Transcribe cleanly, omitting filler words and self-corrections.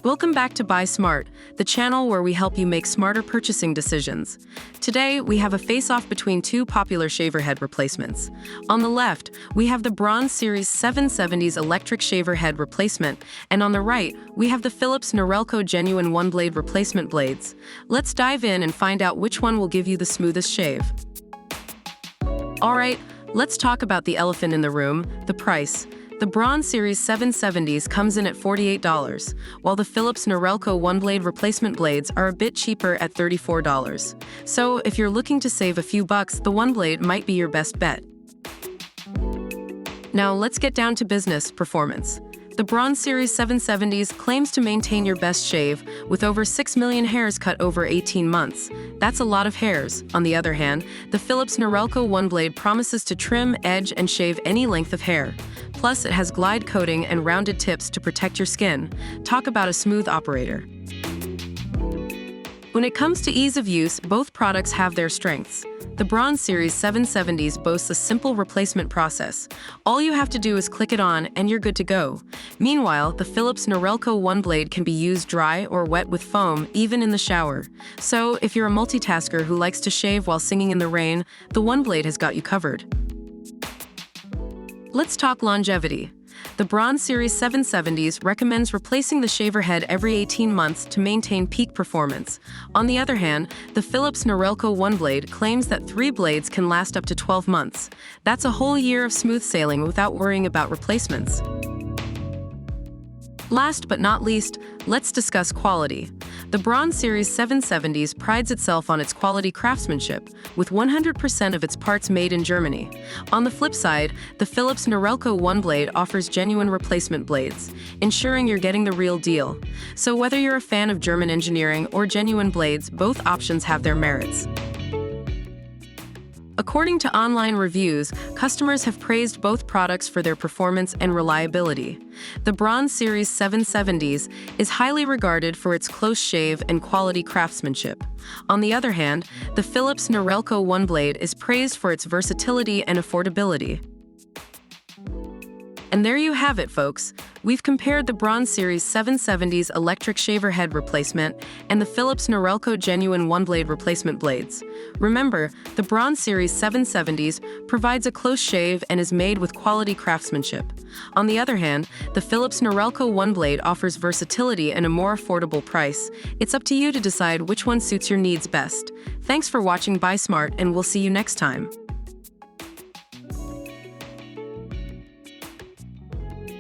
Welcome back to Buy Smart, the channel where we help you make smarter purchasing decisions. Today, we have a face-off between two popular shaver head replacements. On the left, we have the Braun Series 770's electric shaver head replacement, and on the right, we have the Philips Norelco Genuine OneBlade replacement blades. Let's dive in and find out which one will give you the smoothest shave. Alright, let's talk about the elephant in the room, the price. The Braun Series 770s comes in at $48, while the Philips Norelco OneBlade replacement blades are a bit cheaper at $34. So if you're looking to save a few bucks, the OneBlade might be your best bet. Now let's get down to business performance. The Braun Series 770s claims to maintain your best shave, with over 6 million hairs cut over 18 months. That's a lot of hairs. On the other hand, the Philips Norelco OneBlade promises to trim, edge, and shave any length of hair. Plus, it has glide coating and rounded tips to protect your skin. Talk about a smooth operator. When it comes to ease of use, both products have their strengths. The Braun Series 770s boasts a simple replacement process. All you have to do is click it on and you're good to go. Meanwhile, the Philips Norelco OneBlade can be used dry or wet with foam, even in the shower. So, if you're a multitasker who likes to shave while singing in the rain, the OneBlade has got you covered. Let's talk longevity. The Braun Series 770s recommends replacing the shaver head every 18 months to maintain peak performance. On the other hand, the Philips Norelco OneBlade claims that 3 blades can last up to 12 months. That's a whole year of smooth sailing without worrying about replacements. Last but not least, let's discuss quality. The Braun Series 770s prides itself on its quality craftsmanship, with 100% of its parts made in Germany. On the flip side, the Philips Norelco OneBlade offers genuine replacement blades, ensuring you're getting the real deal. So whether you're a fan of German engineering or genuine blades, both options have their merits. According to online reviews, customers have praised both products for their performance and reliability. The Braun Series 770s is highly regarded for its close shave and quality craftsmanship. On the other hand, the Philips Norelco OneBlade is praised for its versatility and affordability. And there you have it, folks. We've compared the Braun Series 770's electric shaver head replacement and the Philips Norelco Genuine OneBlade replacement blades. Remember, the Braun Series 770s provides a close shave and is made with quality craftsmanship. On the other hand, the Philips Norelco OneBlade offers versatility and a more affordable price. It's up to you to decide which one suits your needs best. Thanks for watching Buy Smart, and we'll see you next time.